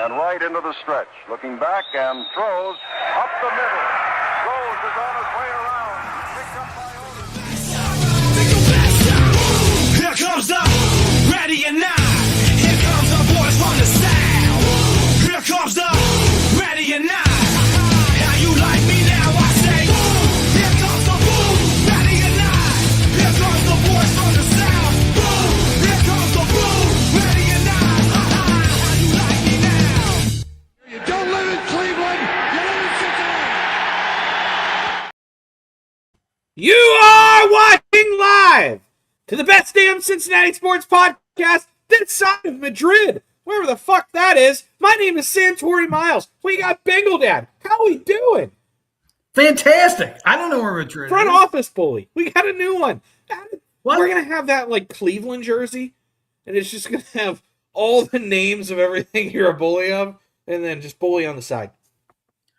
and right into the stretch. Looking back and throws up the middle. Rose is on his way around. Picked up by Otis. Here comes the ready and not. Here comes the boys from the south. Here comes the ready and not. How you like me now? I say, here comes the boom, ready and not. Here comes the boys from the south. Boom, here comes the boom, ready and not. How you like me now? You don't live in Cleveland, you live in Cincinnati. You are watching live to the best damn Cincinnati sports podcast this side of Madrid, wherever the fuck that is. My name is Santori Miles. We got Bengal Dad. How we doing? Fantastic. I don't know where Madrid Front is. office bully. We got a new one. What? We're going to have that like Cleveland jersey, and it's just going to have all the names of everything you're a bully of, and then just bully on the side.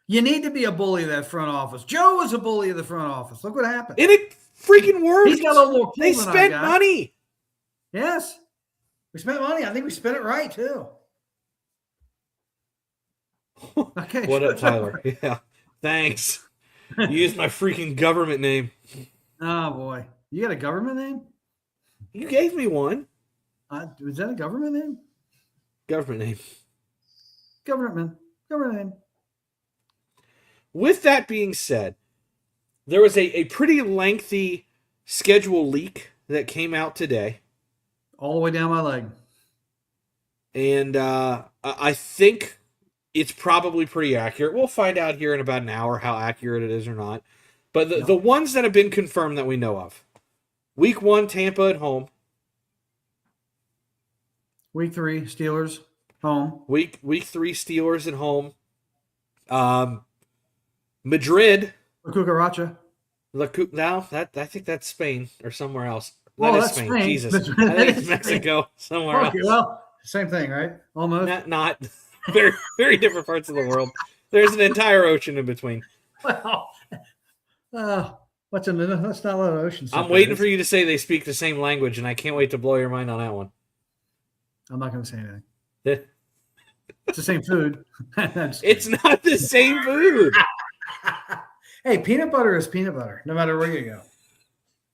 You need to be a bully of that front office. Joe was a bully of the front office. Look what happened. And it freaking worked. He's got a little more pull They than I spent got. money. Yes. We spent money. I think we spent it right, too. Okay. What up, Tyler? Yeah. Thanks. You used my freaking government name. Oh, boy. You got a government name? You gave me one. Was that a government name? Government name. Government name. With that being said, there was a pretty lengthy schedule leak that came out today. All the way down my leg. And I think it's probably pretty accurate. We'll find out here in about an hour how accurate it is or not. But the ones that have been confirmed that we know of. Week 1, Tampa at home. Week 3, Steelers, home. Week 3, Steelers at home. Madrid. Cucaracha. No, I think that's Spain or somewhere else. Well, that is that's Spain. Spain. Jesus. That's- I think it's Spain. Mexico somewhere Okay, else. well, same thing, right? Almost. Not very, very different parts of the world. There's an entire ocean in between. Well, that's not a lot of ocean. I'm waiting for you to say they speak the same language, and I can't wait to blow your mind on that one. I'm not going to say anything. Yeah. It's the same food. It's not the same food. Hey, peanut butter is peanut butter, no matter where you go.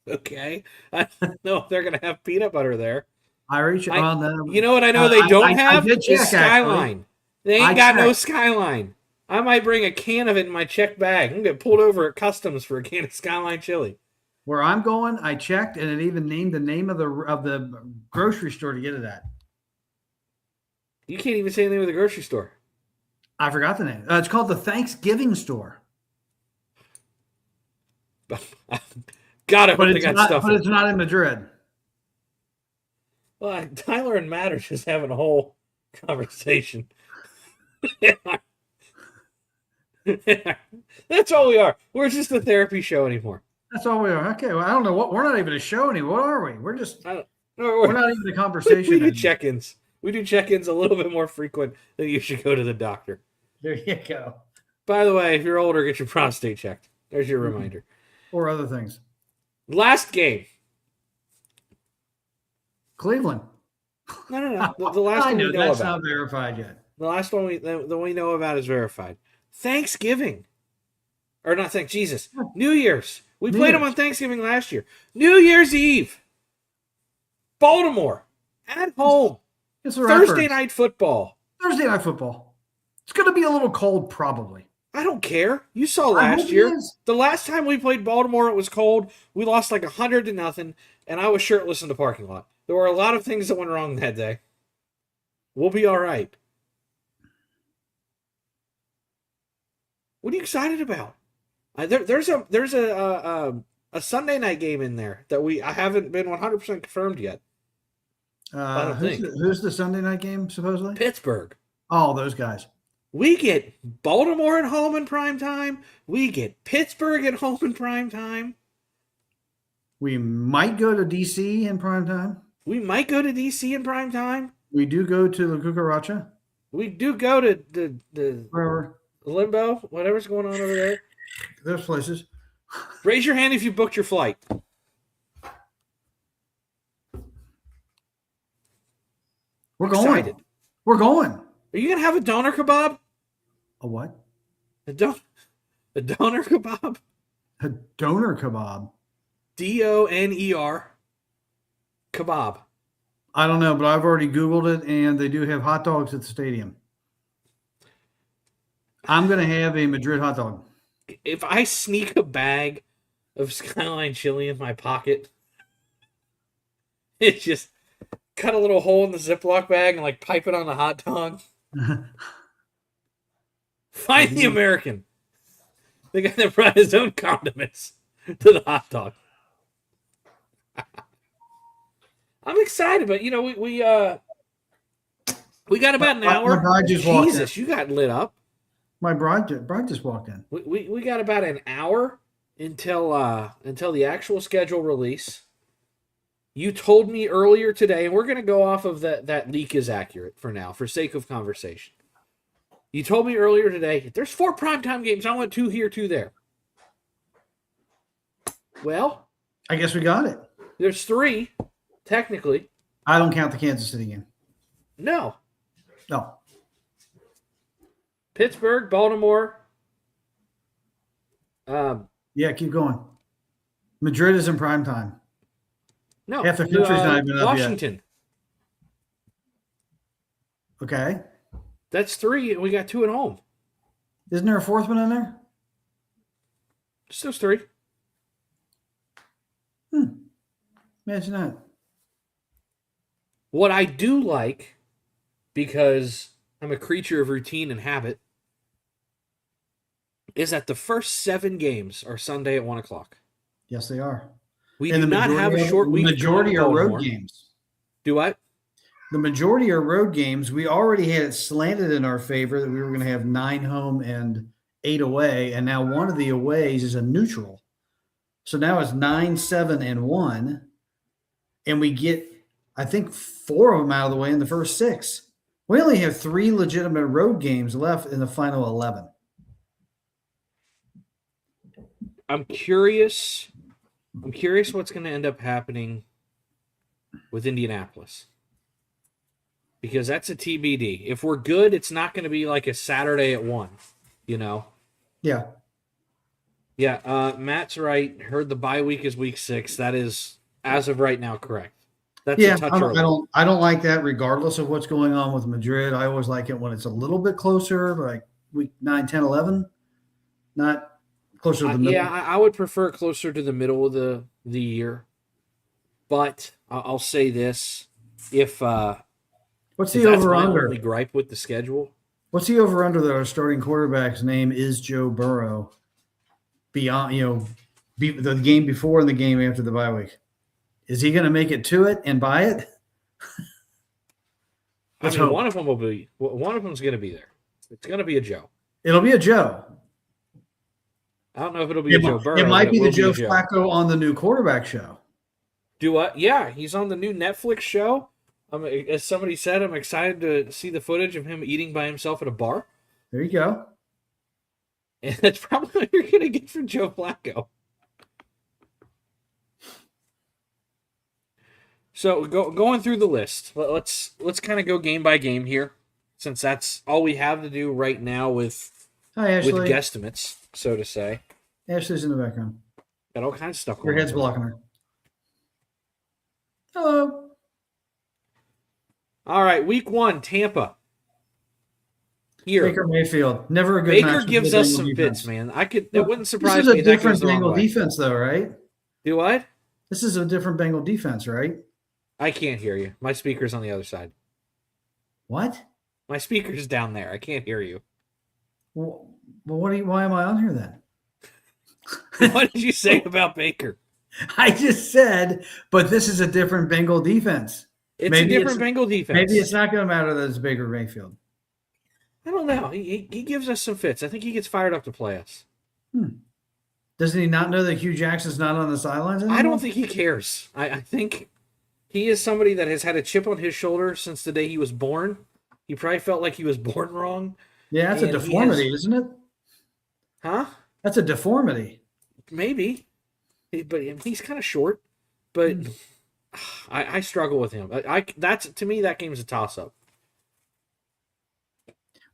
Okay. I don't know if they're going to have peanut butter there. Irish on them. You know what I know they don't have? did check, Is Skyline. actually. They ain't I got no checked. Skyline. I might bring a can of it in my check bag. I'm going to get pulled over at customs for a can of Skyline chili. Where I'm going, I checked, and it even named the name of the grocery store to get it at. You can't even say the name of the grocery store. I forgot the name. It's called the Thanksgiving store. God, I hope But they it's got not. stuff. But it's not in Madrid. Well, Tyler and Matt are just having a whole conversation. That's all we are. We're just a therapy show anymore. That's all we are. Okay. Well, I don't know what. We're not even a show anymore. What are we? We're just. We're We're not even a conversation. we do anymore. check-ins. We do check-ins a little bit more frequent than you should go to the doctor. There you go. By the way, if you're older, get your prostate checked. There's your reminder. Or other things. Last game. Cleveland. No. The last I one know we know that's about. not verified yet. The last one we know about is verified. Thanksgiving. Or not Jesus. New Year's. We New played them Year's. on Thanksgiving last year. New Year's Eve. Baltimore. At home. It's the Thursday Redbirds. night football. Thursday night football. It's going to be a little cold, probably. I don't care. You saw I last hope it year. is. The last time we played Baltimore, it was cold. We lost like 100-0, and I was shirtless in the parking lot. There were a lot of things that went wrong that day. We'll be all right. What are you excited about? There's a Sunday night game in there that I haven't been 100% confirmed yet. don't think. Who's the Sunday night game, supposedly? Pittsburgh. Oh, those guys. We get Baltimore at home in prime time. We get Pittsburgh at home in prime time. We might go to D.C. in prime time. We might go to D.C. in prime time. We do go to the Cucaracha. We do go to the Wherever. Limbo, whatever's going on over there. Those places. Raise your hand if you booked your flight. We're Excited. going. We're going. Are you gonna have a doner kebab? A what? A doner kebab? A doner kebab. DONER kebab. I don't know, but I've already Googled it, and they do have hot dogs at the stadium. I'm going to have a Madrid hot dog. If I sneak a bag of Skyline chili in my pocket, it's just cut a little hole in the Ziploc bag and like pipe it on the hot dog. Find the American. The guy that brought his own condiments to the hot dog. I'm excited, but we got about an hour. My bride just walked in. Jesus, you got lit up. My bride just walked in. We got about an hour until the actual schedule release. You told me earlier today, and we're going to go off of that leak is accurate for now, for sake of conversation. You told me earlier today, there's 4 primetime games. I want 2 here, 2 there. Well, I guess we got it. there's 3, technically. I don't count the Kansas City game. No. No. Pittsburgh, Baltimore. Yeah, keep going. Madrid is in prime time. No. Half the country's not even up yet. Washington. Okay. That's 3, and we got 2 at home. Isn't there a 4th one in there? Just those 3. Imagine that. What I do like, because I'm a creature of routine and habit, is that the first 7 games are Sunday at 1 o'clock. Yes, they are. We And do not have a short week. The majority are road Baltimore. games. Do what? The majority are road games. We already had it slanted in our favor that we were going to have 9 home and 8 away, and now one of the aways is a neutral. So now it's 9, 7, and 1, and we get, I think, 4 of them out of the way in the first 6. We only have 3 legitimate road games left in the final 11. I'm curious what's going to end up happening with Indianapolis. Because that's a TBD. If we're good, it's not going to be like a Saturday at 1, Yeah. Yeah, Matt's right. Heard the bye week is week 6. That is, as of right now, correct. That's a touch early. I don't like that regardless of what's going on with Madrid. I always like it when it's a little bit closer, like week 9, 10, 11, not closer to the middle. Yeah, I would prefer closer to the middle of the year. But I'll say this. If What's if the that's my over-under? only gripe with the schedule. What's the over-under that our starting quarterback's name is Joe Burrow beyond, the game before and the game after the bye week? Is he going to make it to it and buy it? I mean, one of them will be. One of them's going to be there. It's going to be a Joe. It'll be a Joe. I don't know if it'll be a Joe Burrow. It might be the will Joe be a Flacco on the new quarterback show. Do what? Yeah, he's on the new Netflix show. As somebody said, I'm excited to see the footage of him eating by himself at a bar. There you go. And that's probably what you're going to get from Joe Flacco. So going through the list, let's kind of go game by game here, since that's all we have to do right now with guesstimates, so to say. Ashley's in the background. Got all kinds of stuff Your going head's on. blocking her. Hello. All right, week 1, Tampa. Here, Baker Mayfield. Never a good Baker match gives with the us Bengal some defense. fits, man. It wouldn't surprise This is me a if that goes different the wrong Bengal way. defense, though, right? Do what? This is a different Bengal defense, right? I can't hear you. My speaker's on the other side. What? My speaker's down there. I can't hear you. Well, why am I on here then? What did you say about Baker? I just said, but this is a different Bengal defense. It's Maybe a different Bengal defense. Maybe it's not going to matter that it's Baker Mayfield. I don't know. He gives us some fits. I think he gets fired up to play us. Doesn't he not know that Hugh Jackson's not on the sidelines anymore? I don't think he cares. I think he is somebody that has had a chip on his shoulder since the day he was born. He probably felt like he was born wrong. Yeah, that's a deformity, isn't it? Huh? That's a deformity. Maybe. But he's kind of short. But I struggle with him. To me, that game's a toss-up.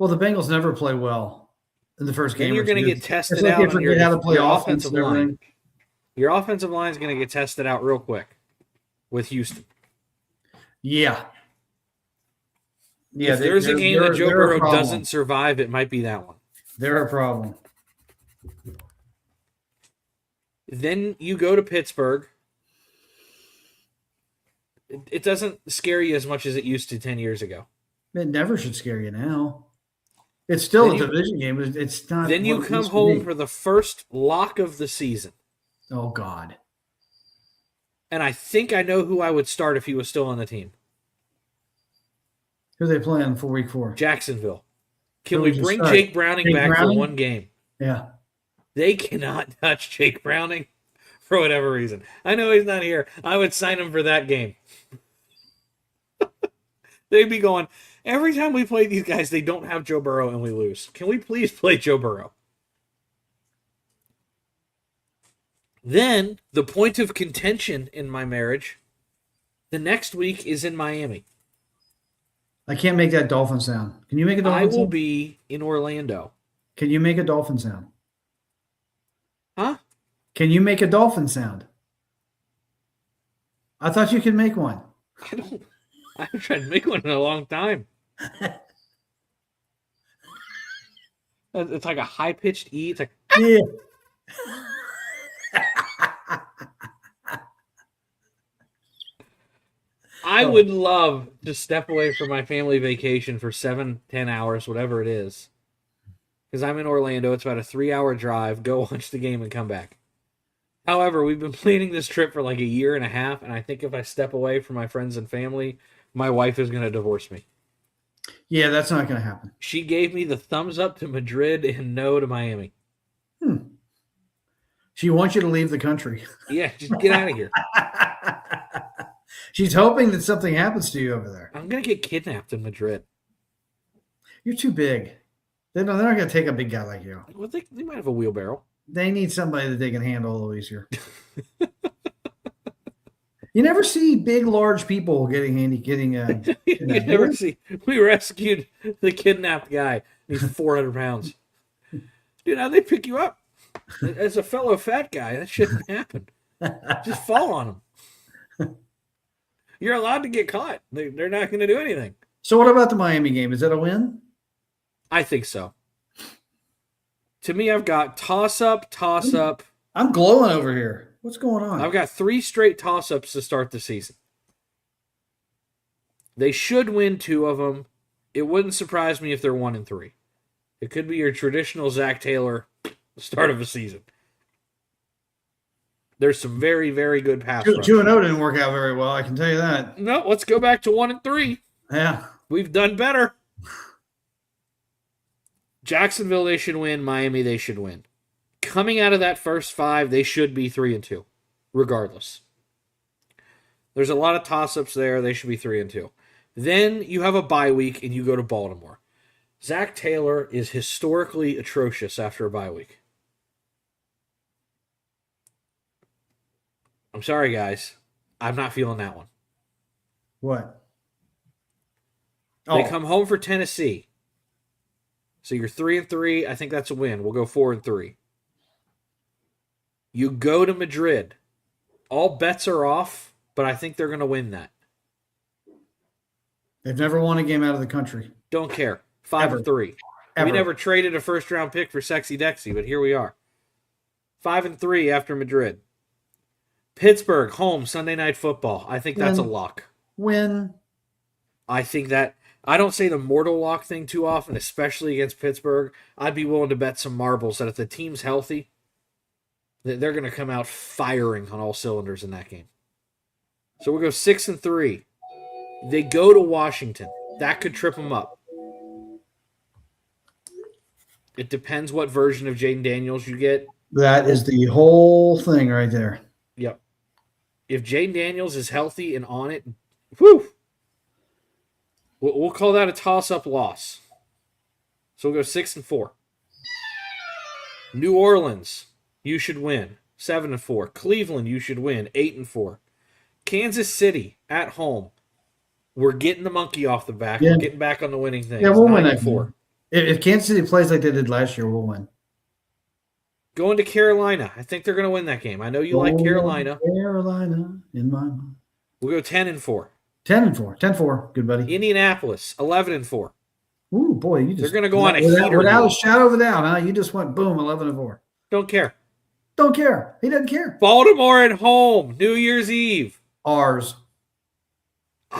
Well, the Bengals never play well in the first game. Then you're going to get It's tested like they out on forget how to play your offense offensive and line. everything. Your offensive line is going to get tested out real quick with Houston. Yeah. Yeah, If there's a game that Joe they're a Burrow problem. doesn't survive, it might be that one. They're a problem. Then you go to Pittsburgh. It doesn't scare you as much as it used to 10 years ago. It never should scare you now. It's still Then a division game. It's not. Then you what it come used to home be. for the first lock of the season. Oh God. And I think I know who I would start if he was still on the team. Who are they playing for week 4? Jacksonville. Can Who we would you bring start? Jake Browning Jake back Browning? for one game? Yeah. They cannot touch Jake Browning for whatever reason. I know he's not here. I would sign him for that game. They'd be going, every time we play these guys, they don't have Joe Burrow and we lose. Can we please play Joe Burrow? Then, the point of contention in my marriage, the next week is in Miami. I can't make that dolphin sound. Can you make a dolphin I will sound? be in Orlando. Can you make a dolphin sound? Huh? Can you make a dolphin sound? I thought you could make one. I haven't tried to make one in a long time. It's like a high-pitched E. It's like, Yeah. I would love to step away from my family vacation for 7-10 hours, whatever it is. Because I'm in Orlando. It's about a 3-hour drive. Go watch the game and come back. However, we've been planning this trip for like a year and a half, and I think if I step away from my friends and family, my wife is going to divorce me. Yeah, that's not going to happen. She gave me the thumbs up to Madrid and no to Miami. She wants you to leave the country. Yeah, just get out of here. She's hoping that something happens to you over there. I'm going to get kidnapped in Madrid. You're too big. They're not going to take a big guy like you. Well, they might have a wheelbarrow. They need somebody that they can handle a little easier. You never see big, large people getting You kidnapped. never see. We rescued the kidnapped guy. He's 400 pounds. Dude, how'd they pick you up? As a fellow fat guy, that shouldn't happen. Just fall on them. You're allowed to get caught. They're not going to do anything. So what about the Miami game? Is that a win? I think so. To me, I've got toss-up. I'm glowing over here. What's going on? I've got 3 straight toss-ups to start the season. They should win 2 of them. It wouldn't surprise me if they're 1-3. It could be your traditional Zach Taylor start of a season. There's some very, very good pass rush. 2-0 didn't work out very well, I can tell you that. No, let's go back to 1-3. Yeah. We've done better. Jacksonville, they should win. Miami, they should win. Coming out of that first 5, they should be 3-2, regardless. There's a lot of toss-ups there. They should be 3-2. Then you have a bye week and you go to Baltimore. Zach Taylor is historically atrocious after a bye week. I'm sorry, guys. I'm not feeling that one. What? They come home for Tennessee. So you're 3-3. I think that's a win. We'll go 4-3. You go to Madrid. All bets are off, but I think they're going to win that. They've never won a game out of the country. Don't care. 5-3. Ever. We never traded a first-round pick for Sexy Dexy, but here we are. 5-3 after Madrid. Pittsburgh, home, Sunday Night Football. I think that's a lock. Win. I think that... I don't say the mortal lock thing too often, especially against Pittsburgh. I'd be willing to bet some marbles that if the team's healthy, they're going to come out firing on all cylinders in that game. So we'll go 6-3. They go to Washington. That could trip them up. It depends what version of Jaden Daniels you get. That is the whole thing right there. Yep. If Jaden Daniels is healthy and on it, whew, we'll call that a toss-up loss. So we'll go 6-4. New Orleans, you should win, 7-4. Cleveland, you should win, 8-4. Kansas City at home, we're getting the monkey off the back. Yeah. We're getting back on the winning thing. Yeah, we'll win that 9-4. game. If Kansas City plays like they did last year, we'll win. Going to Carolina. I think they're going to win that game. I know you like Carolina. Carolina in my mind. We'll go 10-4. 10-4. 10-4. Good buddy. Indianapolis, 11-4. Ooh, boy, you just They're going to go on a heater. Without a shadow of a doubt, huh? You just went boom, 11-4. Don't care. Don't care. He doesn't care. Baltimore at home, New Year's Eve. Ours.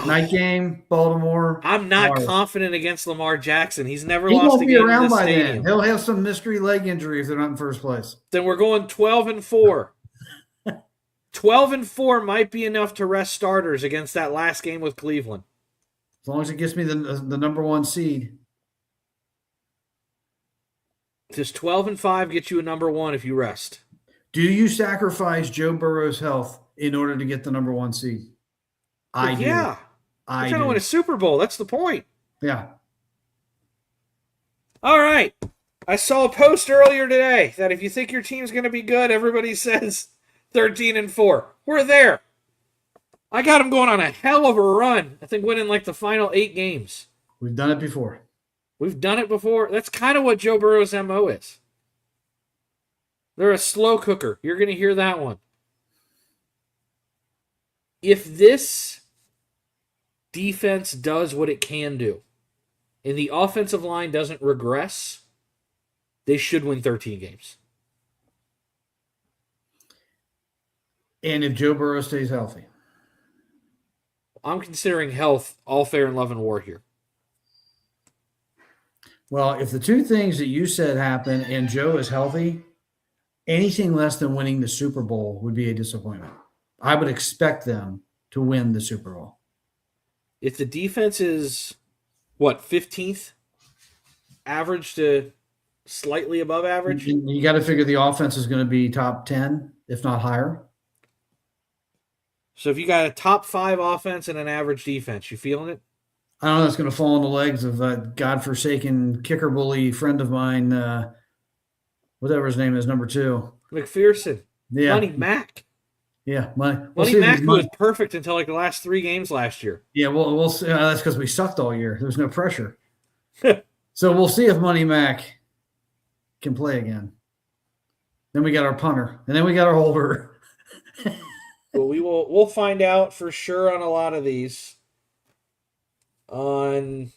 Night game, Baltimore. I'm not ours. confident against Lamar Jackson. He's never He lost won't a be game in around this by stadium. then. He'll have some mystery leg injury if they're not in first place. Then we're going 12-4. 12-4 might be enough to rest starters against that last game with Cleveland. As long as it gets me the number 1 seed. Does 12-5 get you a number 1 if you rest? Do you sacrifice Joe Burrow's health in order to get the number 1 seed? I do. Yeah. I We're trying do. to win a Super Bowl. That's the point. Yeah. All right. I saw a post earlier today that if you think your team's going to be good, everybody says 13-4. We're there. I got them going on a hell of a run. I think winning like the final 8 games. We've done it before. We've done it before. That's kind of what Joe Burrow's MO is. They're a slow cooker. You're going to hear that one. If this defense does what it can do, and the offensive line doesn't regress, they should win 13 games. And if Joe Burrow stays healthy. I'm considering health all fair and love and war here. Well, if the two things that you said happen and Joe is healthy, anything less than winning the Super Bowl would be a disappointment. I would expect them to win the Super Bowl. If the defense is, 15th? Average to slightly above average? You got to figure the offense is going to be top 10, if not higher. So if you got a top 5 offense and an average defense, you feeling it? I don't know. It's going to fall on the legs of a godforsaken kicker bully friend of mine, whatever his name is, number 2. McPherson. Yeah. Money Mac. Yeah. Money Mac was perfect until like the last 3 games last year. Yeah, we'll see. That's because we sucked all year. There's no pressure. So we'll see if Money Mac can play again. Then we got our punter, and then we got our holder. Well, we'll find out for sure on a lot of these on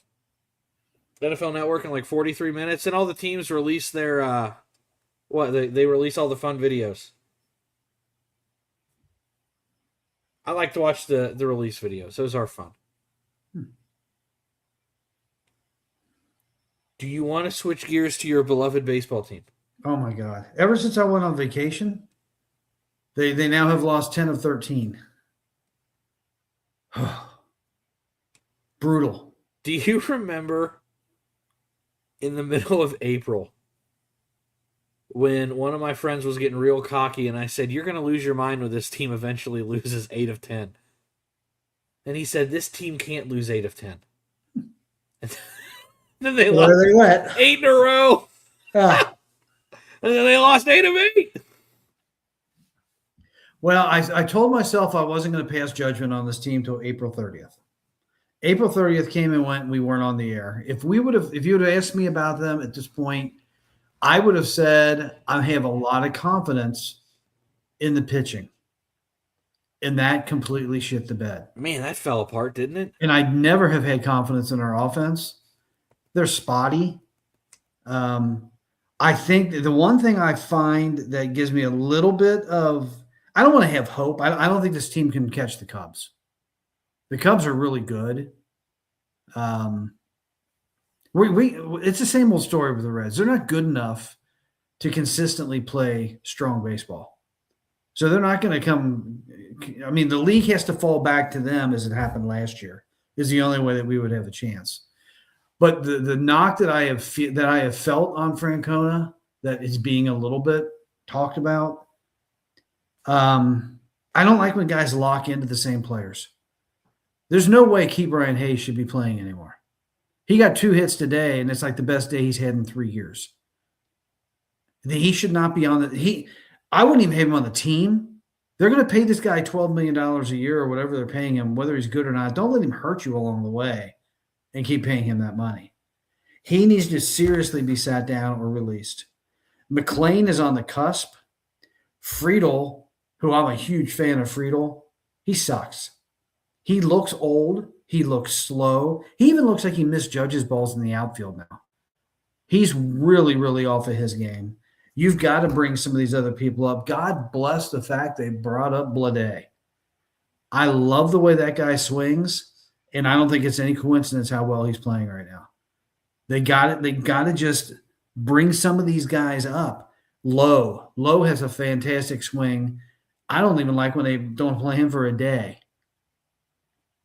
NFL Network in like 43 minutes, and all the teams release their they release all the fun videos. I like to watch the release videos. Those are fun. Do you want to switch gears to your beloved baseball team? Oh my God! Ever since I went on vacation, they now have lost 10 of 13. Brutal. Do you remember in the middle of April when one of my friends was getting real cocky and I said, "You're going to lose your mind when this team eventually loses 8 of 10." And he said, "This team can't lose 8 of 10." And then they lost 8 in a row. Ah. And then they lost 8 of 8. Well, I told myself I wasn't going to pass judgment on this team till April 30th. April 30th came and went, and we weren't on the air. If you would have asked me about them at this point, I would have said I have a lot of confidence in the pitching. And that completely shit the bed. Man, that fell apart, didn't it? And I'd never have had confidence in our offense. They're spotty. I think the one thing I find that gives me a little bit of – I don't want to have hope. I don't think this team can catch the Cubs. The Cubs are really good. It's the same old story with the Reds. They're not good enough to consistently play strong baseball. So they're not going to come – I mean, the league has to fall back to them as it happened last year is the only way that we would have a chance. But the knock that I have felt on Francona that is being a little bit talked about, I don't like when guys lock into the same players. There's no way Key Brian Hayes should be playing anymore. He got 2 hits today, and it's like the best day he's had in 3 years. He should not be on the – I wouldn't even have him on the team. They're going to pay this guy $12 million a year or whatever they're paying him, whether he's good or not. Don't let him hurt you along the way and keep paying him that money. He needs to seriously be sat down or released. McLean is on the cusp. Friedel, who I'm a huge fan of Friedel, he sucks. He looks old. He looks slow. He even looks like he misjudges balls in the outfield now. He's really, really off of his game. You've got to bring some of these other people up. God bless the fact they brought up Blade. I love the way that guy swings, and I don't think it's any coincidence how well he's playing right now. They got it. They got to just bring some of these guys up. Lowe has a fantastic swing. I don't even like when they don't play him for a day.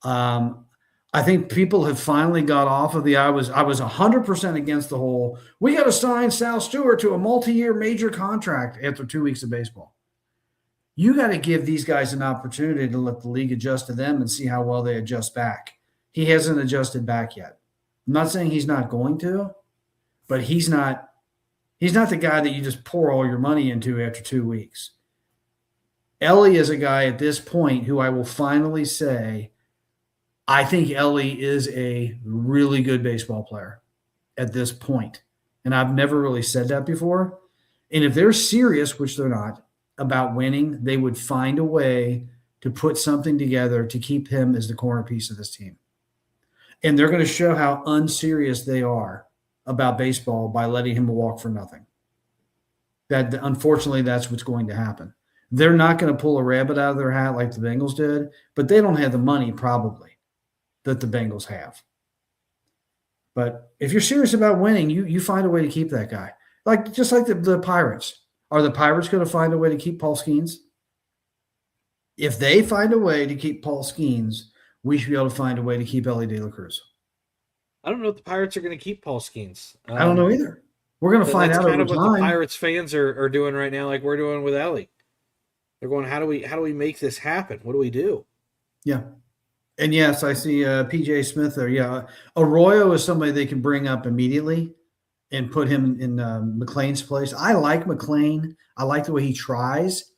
I think people have finally got off of I was 100% against the whole, we got to sign Sal Stewart to a multi-year major contract after 2 weeks of baseball. You got to give these guys an opportunity to let the league adjust to them and see how well they adjust back. He hasn't adjusted back yet. I'm not saying he's not going to, but he's not the guy that you just pour all your money into after 2 weeks. Ellie is a guy at this point who I will finally say, I think Ellie is a really good baseball player at this point. And I've never really said that before. And if they're serious, which they're not, about winning, they would find a way to put something together to keep him as the corner piece of this team. And they're going to show how unserious they are about baseball by letting him walk for nothing. That unfortunately, that's what's going to happen. They're not going to pull a rabbit out of their hat like the Bengals did, but they don't have the money probably that the Bengals have. But if you're serious about winning, you find a way to keep that guy. Just like the Pirates. Are the Pirates going to find a way to keep Paul Skeens? If they find a way to keep Paul Skeens, we should be able to find a way to keep Ellie De La Cruz. I don't know if the Pirates are going to keep Paul Skeens. I don't know either. We're going to find out over time. That's kind of what the Pirates fans are doing right now, like we're doing with Ellie. They're going, how do we make this happen? What do we do? Yeah. And yes, I see PJ Smith there. Yeah. Arroyo is somebody they can bring up immediately and put him in McLean's place. I like McLean. I like the way he tries,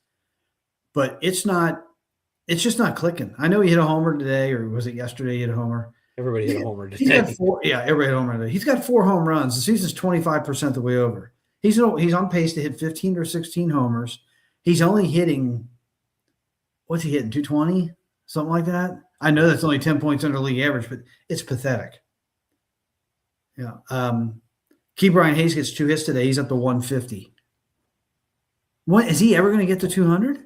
but it's just not clicking. I know he hit a homer today, or was it yesterday he hit a homer? Everybody hit a homer today. Everybody hit a homer today. He's got 4 home runs. The season's 25% the way over. He's on pace to hit 15 or 16 homers. He's only hitting, what's he hitting, 220? Something like that? I know that's only 10 points under league average, but it's pathetic. Yeah. Key Brian Hayes gets 2 hits today. He's up to 150. What is he ever going to get to 200?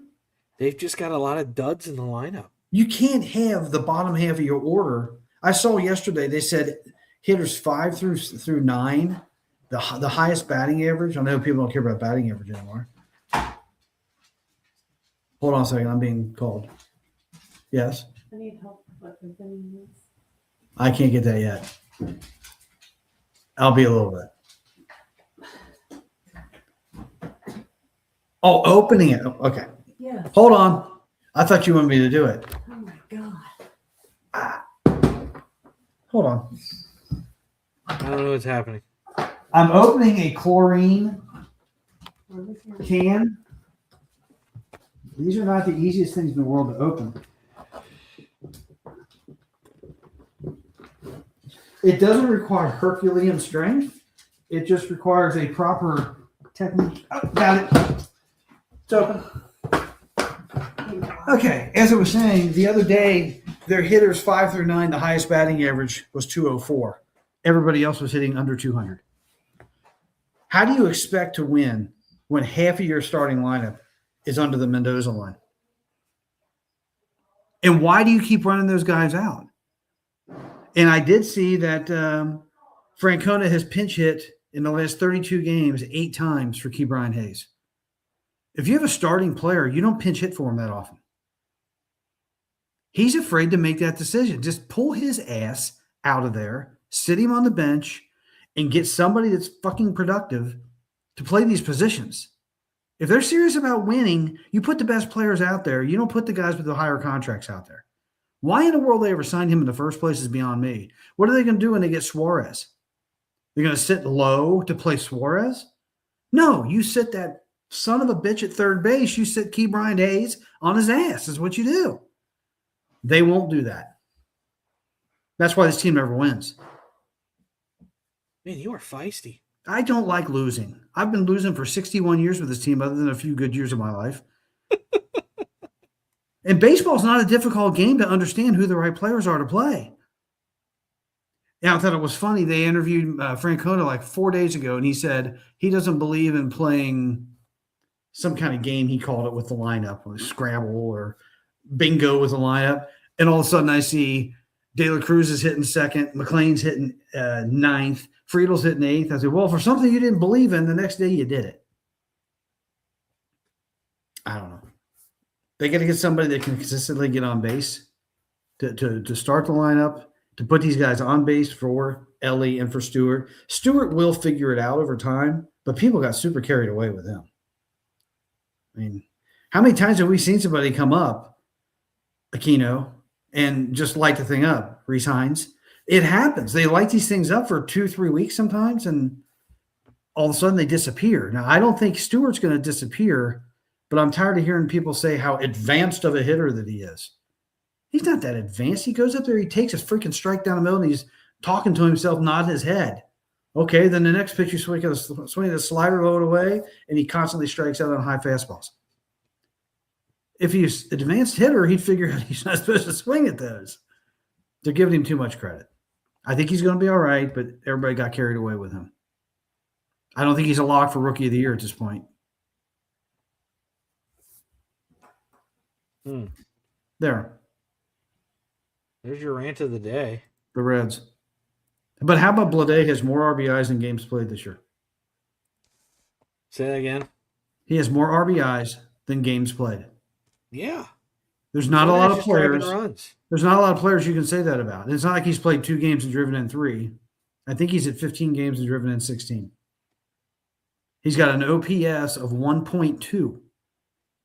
They've just got a lot of duds in the lineup. You can't have the bottom half of your order. I saw yesterday they said hitters 5 through 9, the highest batting average. I know people don't care about batting average anymore. Hold on a second. I'm being called. Yes. I need help with this. I can't get that yet. I'll be a little bit. Oh, opening it. Okay. Yes. Hold on. I thought you wanted me to do it. Oh my God. Hold on. I don't know what's happening. I'm opening a chlorine can. These are not the easiest things in the world to open. It doesn't require Herculean strength. It just requires a proper technique. Oh, got it. It's open. Okay, as I was saying, the other day, their hitters 5 through 9, the highest batting average was 204. Everybody else was hitting under 200. How do you expect to win when half of your starting lineup is under the Mendoza line? And why do you keep running those guys out? And I did see that Francona has pinch hit in the last 32 games 8 times for Key Brian Hayes. If you have a starting player, you don't pinch hit for him that often. He's afraid to make that decision. Just pull his ass out of there, sit him on the bench, and get somebody that's fucking productive to play these positions. If they're serious about winning, you put the best players out there. You don't put the guys with the higher contracts out there. Why in the world they ever signed him in the first place is beyond me. What are they going to do when they get Suarez? They're going to sit low to play Suarez? No, you sit that son of a bitch at third base. You sit Key Brian Hayes on his ass is what you do. They won't do that. That's why this team never wins. Man, you are feisty. I don't like losing. I've been losing for 61 years with this team, other than a few good years of my life. And baseball's not a difficult game to understand who the right players are to play. Yeah, I thought it was funny. They interviewed Francona like 4 days ago, and he said he doesn't believe in playing some kind of game, he called it, with the lineup, or Scrabble or bingo with the lineup. And all of a sudden I see De La Cruz is hitting second, McLean's hitting ninth, Friedel's hitting eighth. I said, well, for something you didn't believe in, the next day you did it. I don't know. They got to get somebody that can consistently get on base to start the lineup, to put these guys on base for Ellie and for Stewart. Stewart will figure it out over time, but people got super carried away with him. I mean, how many times have we seen somebody come up, Aquino, and just light the thing up? Reese Hines. It happens. They light these things up for 2-3 weeks sometimes, and all of a sudden they disappear. Now, I don't think Stewart's going to disappear, but I'm tired of hearing people say how advanced of a hitter that he is. He's not that advanced. He goes up there, he takes a freaking strike down the middle, and he's talking to himself, nodding his head. Okay, then the next pitch you swing the slider load away, and he constantly strikes out on high fastballs. If he's an advanced hitter, he'd figure out he's not supposed to swing at those. They're giving him too much credit. I think he's going to be all right, but everybody got carried away with him. I don't think he's a lock for Rookie of the Year at this point. There's your rant of the day. The Reds. But how about Blade has more RBIs than games played this year? Say that again. He has more RBIs than games played. Yeah. There's not a lot of players. Runs. There's not a lot of players you can say that about. And it's not like he's played 2 games and driven in 3. I think he's at 15 games and driven in 16. He's got an OPS of 1.2.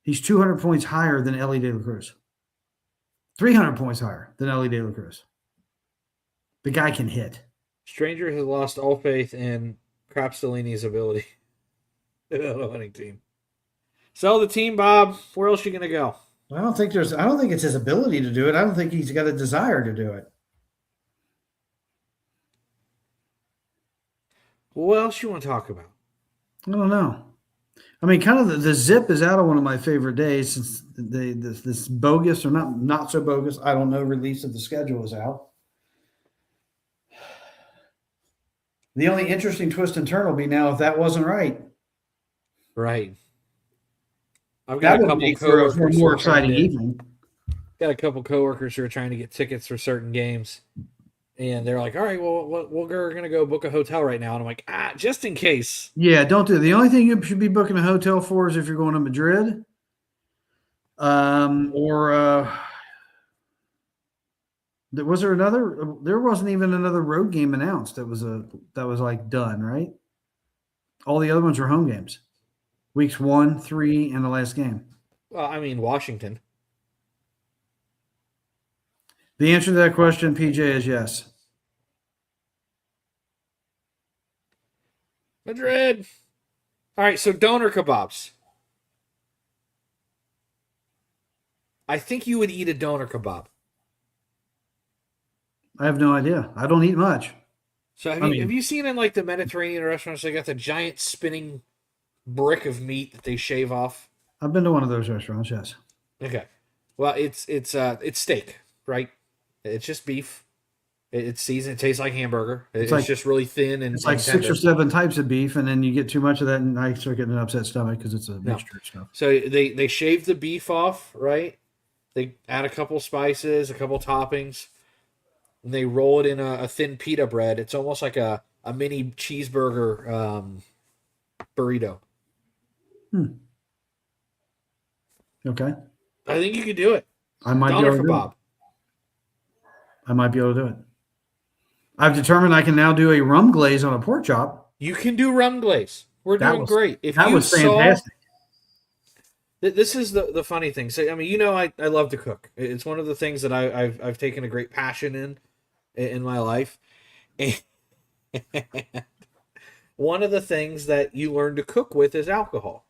He's 200 points higher than Ellie De La Cruz. 300 points higher than Ellie De La Cruz. The guy can hit. Stranger has lost all faith in Crapstellini's ability to build a winning team. Sell the team, Bob. Where else are you going to go? I don't think it's his ability to do it. I don't think he's got a desire to do it. What else you want to talk about? I don't know. I mean, kind of the zip is out of one of my favorite days since this bogus or not so bogus, I don't know, release of the schedule is out. The only interesting twist and turn will be now if that wasn't right. Right. I've got a couple coworkers. More exciting evening. Got a couple coworkers who are trying to get tickets for certain games, and they're like, "All right, well, we're going to go book a hotel right now." And I'm like, just in case. Yeah, don't do it. The only thing you should be booking a hotel for is if you're going to Madrid, there wasn't even another road game announced. That was like done, right? All the other ones were home games. Weeks 1, 3, and the last game. Well, I mean, Washington. The answer to that question, PJ, is yes. Madrid. All right, so doner kebabs. I think you would eat a doner kebab. I have no idea. I don't eat much. So have you seen in like the Mediterranean restaurants, they got the giant spinning brick of meat that they shave off? I've been to one of those restaurants, yes. Okay. Well, it's steak, right? It's just beef. It's seasoned. It tastes like hamburger. It's just really thin and it's like tender. 6 or 7 types of beef, and then you get too much of that, and I start getting an upset stomach because it's a mixture of stuff. So they shave the beef off, right? They add a couple spices, a couple toppings, and they roll it in a thin pita bread. It's almost like a mini cheeseburger burrito. Okay. I think you could do it. I might be able to do it. I might be able to do it. I've determined I can now do a rum glaze on a pork chop. You can do rum glaze. We're doing great. That was fantastic. This is the funny thing. So I mean, I love to cook. It's one of the things that I've taken a great passion in my life. And one of the things that you learn to cook with is alcohol.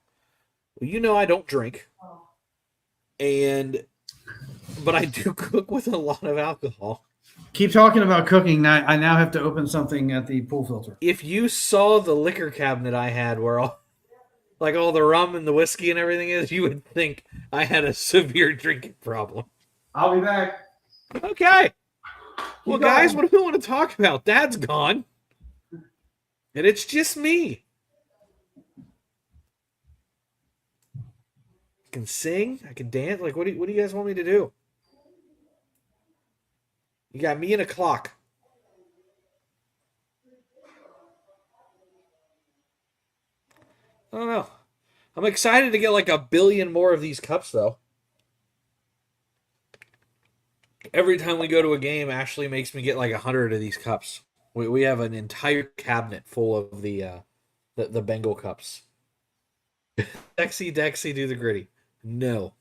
Well, I don't drink. But I do cook with a lot of alcohol. Keep talking about cooking. Now I now have to open something at the pool filter. If you saw the liquor cabinet I had where all the rum and the whiskey and everything is, you would think I had a severe drinking problem. I'll be back. Okay. Well, guys, going. what do we want to talk about? Dad's gone. And it's just me. I can sing. I can dance. Like, what do you guys want me to do? You got me and a clock. I don't know. I'm excited to get like a billion more of these cups, though. Every time we go to a game, Ashley makes me get like 100 of these cups. We have an entire cabinet full of the Bengal cups. Dexy, do the gritty. No.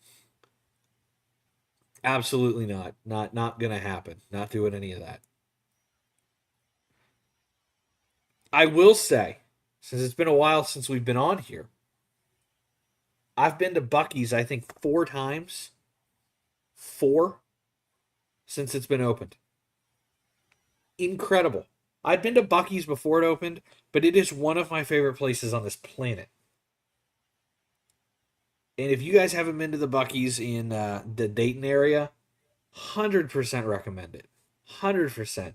Absolutely not. Not gonna happen. Not doing any of that. I will say, since it's been a while since we've been on here, I've been to Buc-ee's, I think, 4 times. 4 since it's been opened. Incredible. I'd been to Buc-ee's before it opened, but it is one of my favorite places on this planet. And if you guys haven't been to the Buc-ee's in the Dayton area, 100% recommend it. 100%.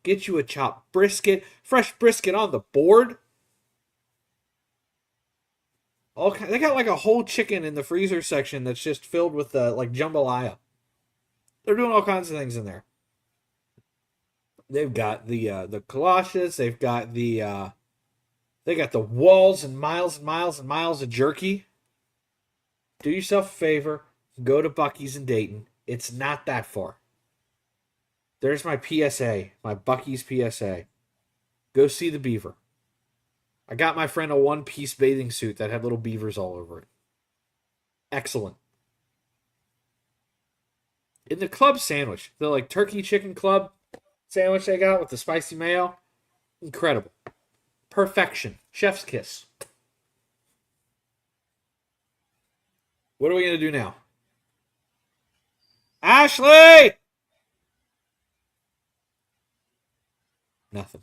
Get you a chopped brisket, fresh brisket on the board. They got like a whole chicken in the freezer section that's just filled with like jambalaya. They're doing all kinds of things in there. They've got the galoshes. They've got they got the walls and miles of jerky. Do yourself a favor, go to Buc-ee's in Dayton. It's not that far. There's my PSA, my Buc-ee's PSA. Go see the beaver. I got my friend a one-piece bathing suit that had little beavers all over it. Excellent. In the club sandwich, the like turkey chicken club sandwich they got with the spicy mayo, incredible. Perfection. Chef's kiss. What are we going to do now? Ashley! Nothing.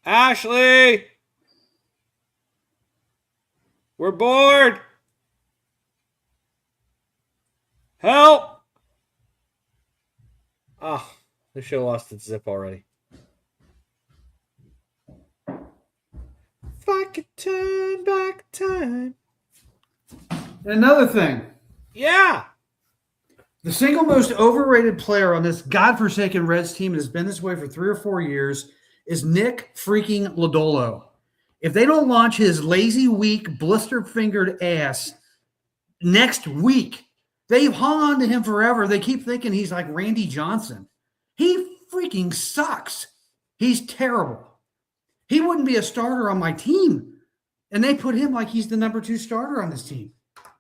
Ashley! We're bored! Help! Oh, the show lost its zip already. If I could turn back time. Another thing. Yeah! The single most overrated player on this godforsaken Reds team, and has been this way for 3 or 4 years, is Nick freaking Lodolo. If they don't launch his lazy, weak, blister-fingered ass next week, they've hung on to him forever. They keep thinking he's like Randy Johnson. He freaking sucks. He's terrible. He wouldn't be a starter on my team. And they put him like he's the number 2 starter on this team.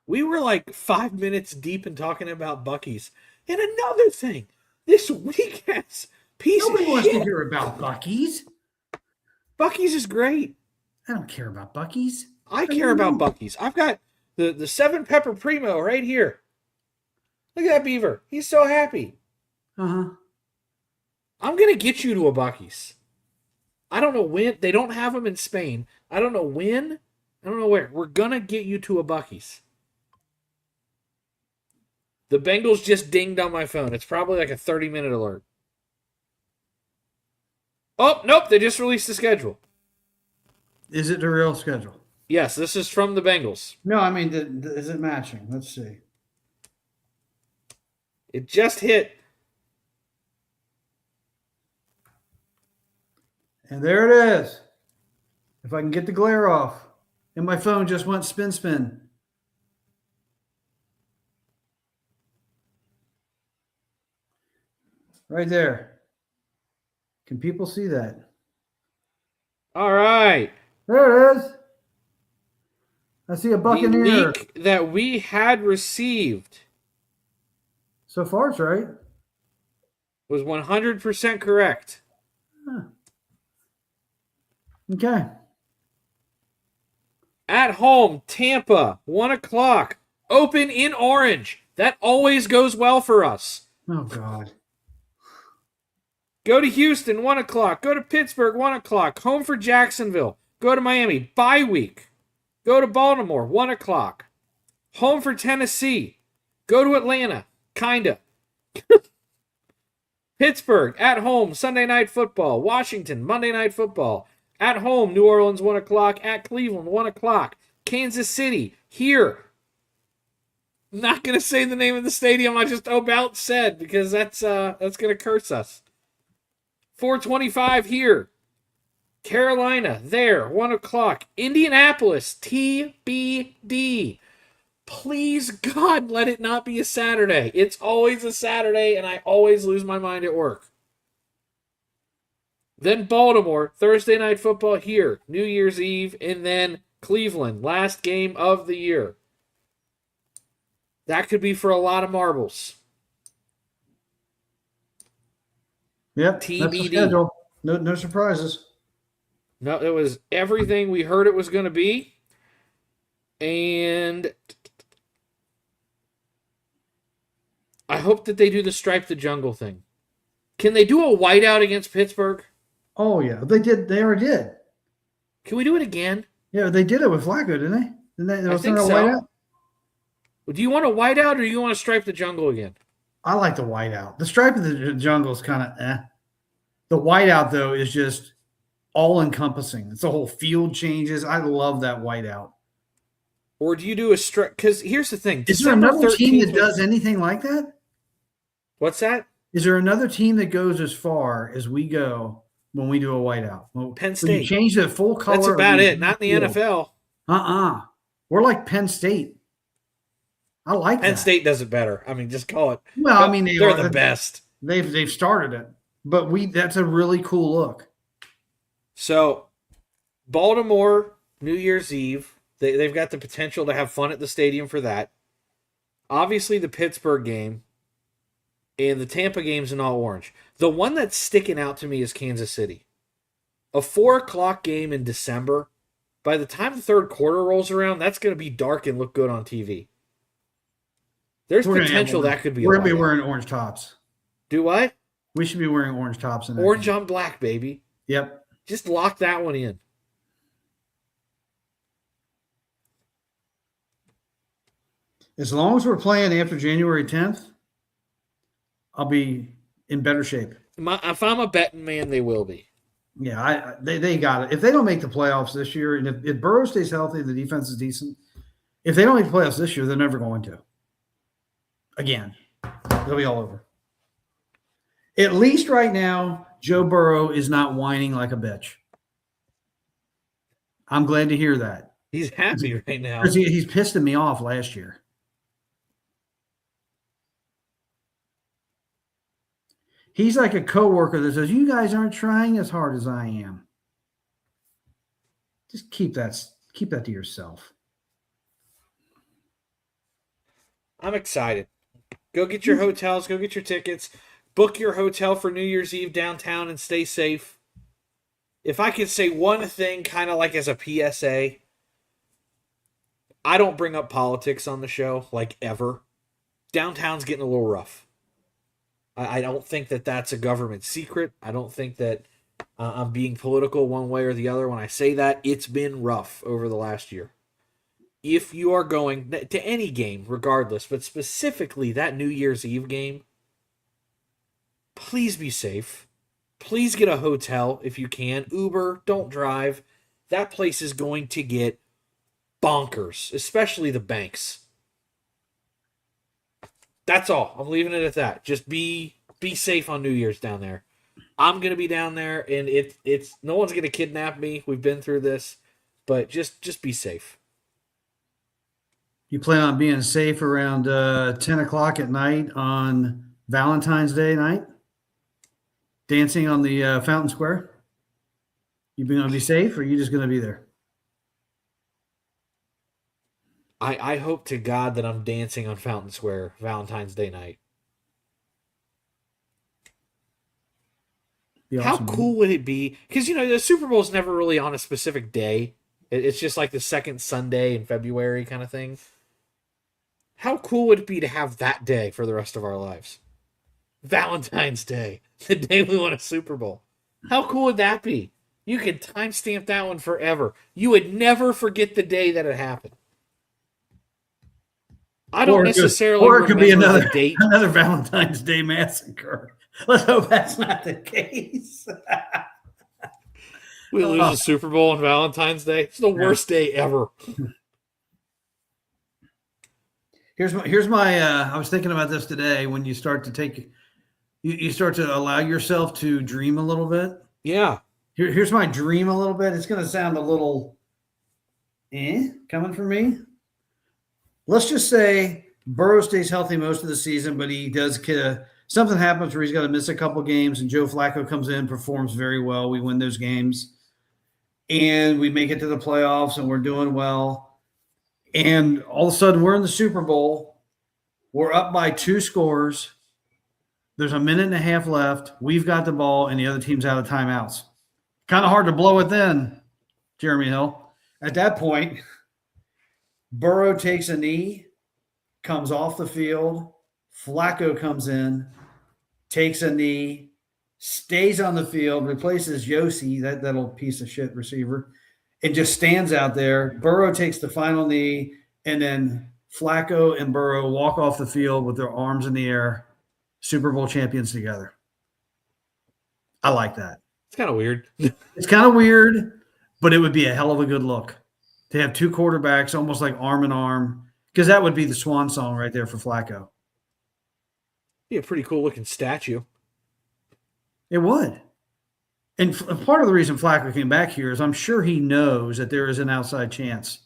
We were like 5 minutes deep in talking about Buc-ee's. And another thing, this weekend's piece Nobody of wants shit. to hear about Buc-ee's. Buc-ee's is great. I don't care about Buc-ee's. I care about Buc-ee's. I've got the 7 pepper primo right here. Look at that beaver. He's so happy. Uh-huh. I'm going to get you to a Buc-ee's. I don't know when. They don't have them in Spain. I don't know when. I don't know where. We're going to get you to a Buc-ee's. The Bengals just dinged on my phone. It's probably like a 30-minute alert. Oh, nope. They just released the schedule. Is it the real schedule? Yes, this is from the Bengals. No, I mean, is it matching? Let's see. It just hit. And there it is. If I can get the glare off. And my phone just went spin. Right there. Can people see that? All right. There it is. I see a The Buccaneer. leak that we had received So far, it's right. was 100% correct. Huh. Okay. At home, Tampa, 1 o'clock. Open in orange. That always goes well for us. Oh, God. Go to Houston, 1 o'clock. Go to Pittsburgh, 1 o'clock. Home for Jacksonville. Go to Miami, bye week. Go to Baltimore, 1 o'clock. Home for Tennessee. Go to Atlanta, kinda. Pittsburgh, at home, Sunday Night Football. Washington, Monday Night Football. At home, New Orleans, 1 o'clock. At Cleveland, 1 o'clock. Kansas City, here. Not going to say the name of the stadium I just about said because that's going to curse us. 4:25 here. Carolina, there, 1 o'clock. Indianapolis, TBD. Please, God, let it not be a Saturday. It's always a Saturday, and I always lose my mind at work. Then Baltimore, Thursday Night Football here, New Year's Eve, and then Cleveland, last game of the year. That could be for a lot of marbles. Yep. That's the TBD. schedule. No surprises. No, it was everything we heard it was going to be. And I hope that they do the Stripe the Jungle thing. Can they do a whiteout against Pittsburgh? Oh, yeah. They did. They already did. Can we do it again? Yeah, they did it with Flacco, didn't they? I think so. Whiteout? Do you want a whiteout or do you want to Stripe the Jungle again? I like the whiteout. The stripe of the jungle is kind of eh. The whiteout, though, is just all-encompassing. It's the whole field changes. I love that whiteout. Or do you do a stripe? Because here's the thing. Is there another team that does anything like that? What's that? Is there another team that goes as far as we go when we do a whiteout? Well, Penn when State. you change the full color. That's about it. Not in the NFL. We're like Penn State. I like Penn that. State does it better. I mean, just call it. Well, I mean, they're the best. They've started it, but that's a really cool look. So, Baltimore, New Year's Eve, they've got the potential to have fun at the stadium for that. Obviously, the Pittsburgh game and the Tampa game's in all orange. The one that's sticking out to me is Kansas City. A 4 o'clock game in December. By the time the third quarter rolls around, that's going to be dark and look good on TV. There's potential that could be. We're going to be wearing orange tops. Do what? We should be wearing orange tops. In orange on black, baby. Yep. Just lock that one in. As long as we're playing after January 10th, I'll be in better shape. If I'm a betting man, they will be. Yeah, they got it. If they don't make the playoffs this year, and if Burrow stays healthy, the defense is decent. If they don't make the playoffs this year, they're never going to. Again, they'll be all over. At least right now, Joe Burrow is not whining like a bitch. I'm glad to hear that. He's happy right now. He's pissing me off last year. He's like a coworker that says, "You guys aren't trying as hard as I am." Just keep that to yourself. I'm excited. Go get your hotels. Go get your tickets. Book your hotel for New Year's Eve downtown and stay safe. If I could say one thing kind of like as a PSA, I don't bring up politics on the show, like ever. Downtown's getting a little rough. I don't think that that's a government secret. I don't think that I'm being political one way or the other when I say that. It's been rough over the last year. If you are going to any game, regardless, but specifically that New Year's Eve game, please be safe. Please get a hotel if you can. Uber, don't drive. That place is going to get bonkers, especially the banks. That's all. I'm leaving it at that. Just be safe on New Year's down there. I'm going to be down there, and it's no one's going to kidnap me. We've been through this, but just be safe. You plan on being safe around 10 o'clock at night on Valentine's Day night? Dancing on the Fountain Square? You going to be safe, or are you just going to be there? I hope to God that I'm dancing on Fountain Square Valentine's Day night. How cool would it be? Because, the Super Bowl is never really on a specific day. It's just like the second Sunday in February kind of thing. How cool would it be to have that day for the rest of our lives? Valentine's Day, the day we won a Super Bowl. How cool would that be? You could timestamp that one forever. You would never forget the day that it happened. I don't necessarily or it could be remember the date. another Valentine's Day massacre. Let's hope that's not the case. We lose a Super Bowl on Valentine's Day. It's the worst day ever. Here's my I was thinking about this today. When you start to take you start to allow yourself to dream a little bit. Yeah. Here's my dream a little bit. It's going to sound a little coming from me. Let's just say Burrow stays healthy most of the season, but he does something happens where he's got to miss a couple games, and Joe Flacco comes in, performs very well. We win those games, and we make it to the playoffs, and we're doing well. And all of a sudden, we're in the Super Bowl. We're up by 2 scores. There's a minute and a half left. We've got the ball, and the other team's out of timeouts. Kind of hard to blow it then, Jeremy Hill. At that point, Burrow takes a knee, comes off the field. Flacco comes in, takes a knee, stays on the field, replaces Yossi, that little piece of shit receiver, and just stands out there. Burrow takes the final knee, and then Flacco and Burrow walk off the field with their arms in the air, Super Bowl champions together. I like that. It's kind of weird. It's kind of weird, but it would be a hell of a good look to have 2 quarterbacks almost like arm in arm, because that would be the swan song right there for Flacco. Be a pretty cool looking statue. It would. And part of the reason Flacco came back here is I'm sure he knows that there is an outside chance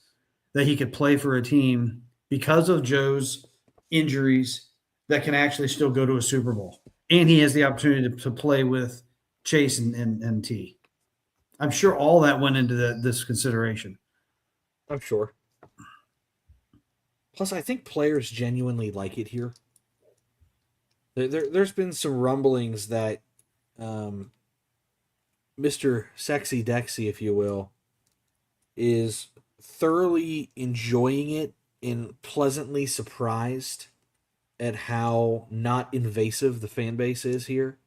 that he could play for a team because of Joe's injuries that can actually still go to a Super Bowl. And he has the opportunity to play with Chase and T. I'm sure all that went into this consideration. I'm sure. Plus, I think players genuinely like it here. There's been some rumblings that Mr. Sexy Dexy, if you will, is thoroughly enjoying it and pleasantly surprised at how not invasive the fan base is here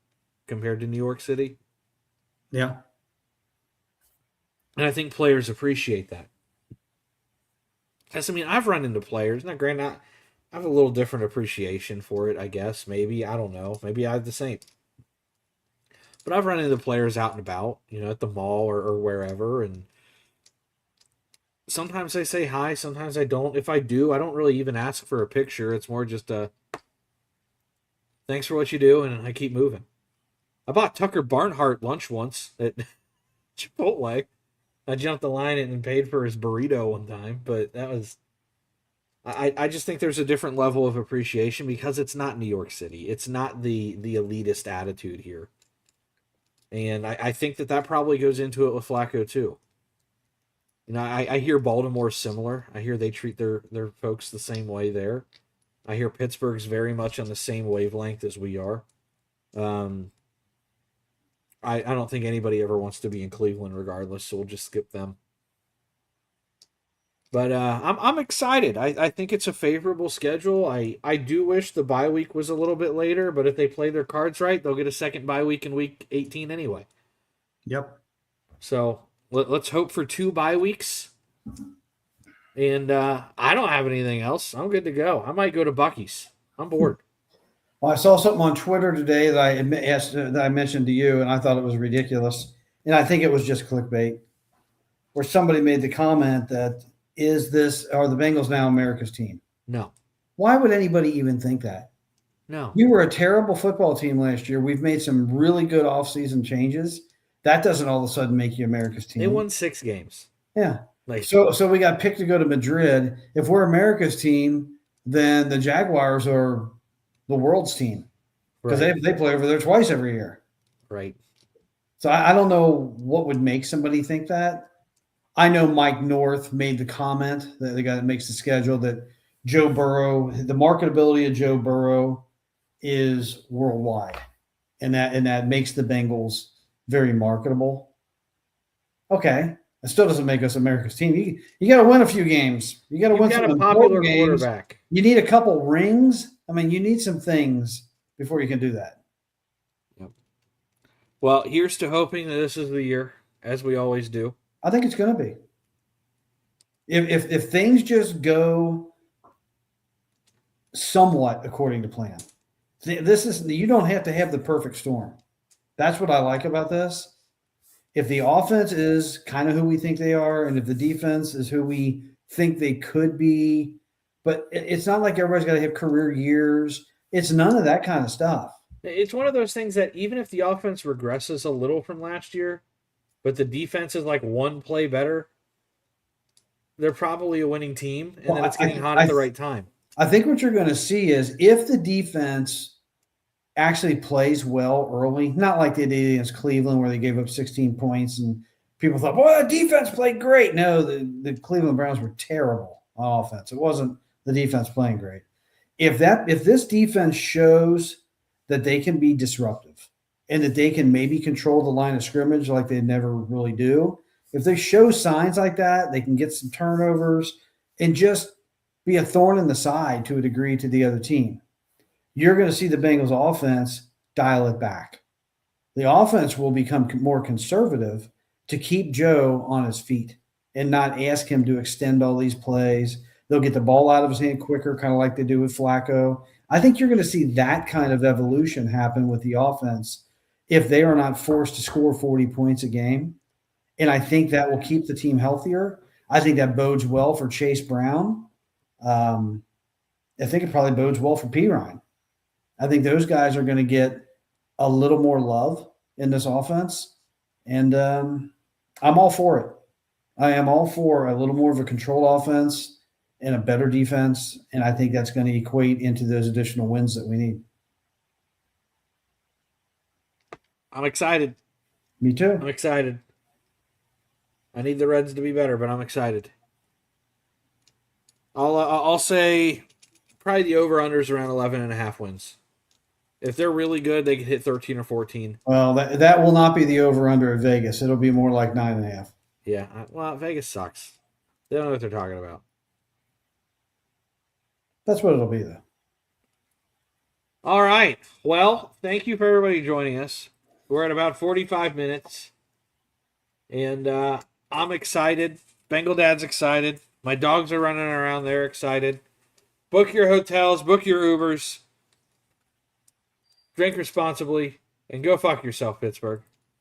compared to New York City. Yeah. And I think players appreciate that. Because, I mean, I've run into players. Now, granted, I have a little different appreciation for it, I guess. Maybe. I don't know. Maybe I have the same. But I've run into players out and about, at the mall or wherever. And sometimes I say hi. Sometimes I don't. If I do, I don't really even ask for a picture. It's more just a thanks for what you do, and I keep moving. I bought Tucker Barnhart lunch once at Chipotle. I jumped the line and paid for his burrito one time, but that was... I just think there's a different level of appreciation because it's not New York City. It's not the elitist attitude here. And I think that probably goes into it with Flacco too. I hear Baltimore's similar. I hear they treat their folks the same way there. I hear Pittsburgh's very much on the same wavelength as we are. I don't think anybody ever wants to be in Cleveland regardless, so we'll just skip them. But I'm excited. I think it's a favorable schedule. I do wish the bye week was a little bit later, but if they play their cards right, they'll get a second bye week in week 18 anyway. Yep. So let's hope for 2 bye weeks. And I don't have anything else. I'm good to go. I might go to Buc-ee's. I'm bored. Well, I saw something on Twitter today that I mentioned to you, and I thought it was ridiculous. And I think it was just clickbait, where somebody made the comment that, are the Bengals now America's team? No. Why would anybody even think that? No. We were a terrible football team last year. We've made some really good offseason changes. That doesn't all of a sudden make you America's team. They won 6 games. Yeah. So we got picked to go to Madrid. If we're America's team, then the Jaguars are the world's team because they play over there twice every year. Right. So I don't know what would make somebody think that. I know Mike North made the comment, that the guy that makes the schedule, that Joe Burrow, the marketability of Joe Burrow is worldwide, and that makes the Bengals very marketable. Okay. It still doesn't make us America's team. You got to win a few games. You got to You've win got some a popular important games. quarterback. You need a couple rings. I mean, you need some things before you can do that. Well, here's to hoping that this is the year, as we always do. I think it's going to be. If things just go somewhat according to plan, this is you don't have to have the perfect storm. That's what I like about this. If the offense is kind of who we think they are, and if the defense is who we think they could be, but it's not like everybody's got to have career years. It's none of that kind of stuff. It's one of those things that even if the offense regresses a little from last year, but the defense is like one play better, they're probably a winning team, and then it's getting hot at the right time. I think what you're going to see is if the defense actually plays well early, not like they did against Cleveland where they gave up 16 points and people thought, boy, the defense played great. No, the Cleveland Browns were terrible on offense. It wasn't the defense playing great. If this defense shows that they can be disruptive and that they can maybe control the line of scrimmage like they never really do, if they show signs like that, they can get some turnovers and just be a thorn in the side to a degree to the other team. You're going to see the Bengals offense dial it back. The offense will become more conservative to keep Joe on his feet and not ask him to extend all these plays. They'll get the ball out of his hand quicker, kind of like they do with Flacco. I think you're going to see that kind of evolution happen with the offense if they are not forced to score 40 points a game. And I think that will keep the team healthier. I think that bodes well for Chase Brown. I think it probably bodes well for Pirine. I think those guys are going to get a little more love in this offense. And I'm all for it. I am all for a little more of a controlled offense and a better defense. And I think that's going to equate into those additional wins that we need. I'm excited. Me too. I'm excited. I need the Reds to be better, but I'm excited. I'll say probably the over-unders around 11.5 wins. If they're really good, they could hit 13 or 14. Well, that will not be the over-under at Vegas. It'll be more like 9.5. Yeah, well, Vegas sucks. They don't know what they're talking about. That's what it'll be, though. All right. Well, thank you for everybody joining us. We're at about 45 minutes. And I'm excited. Bengal Dad's excited. My dogs are running around. They're excited. Book your hotels. Book your Ubers. Drink responsibly. And go fuck yourself, Pittsburgh.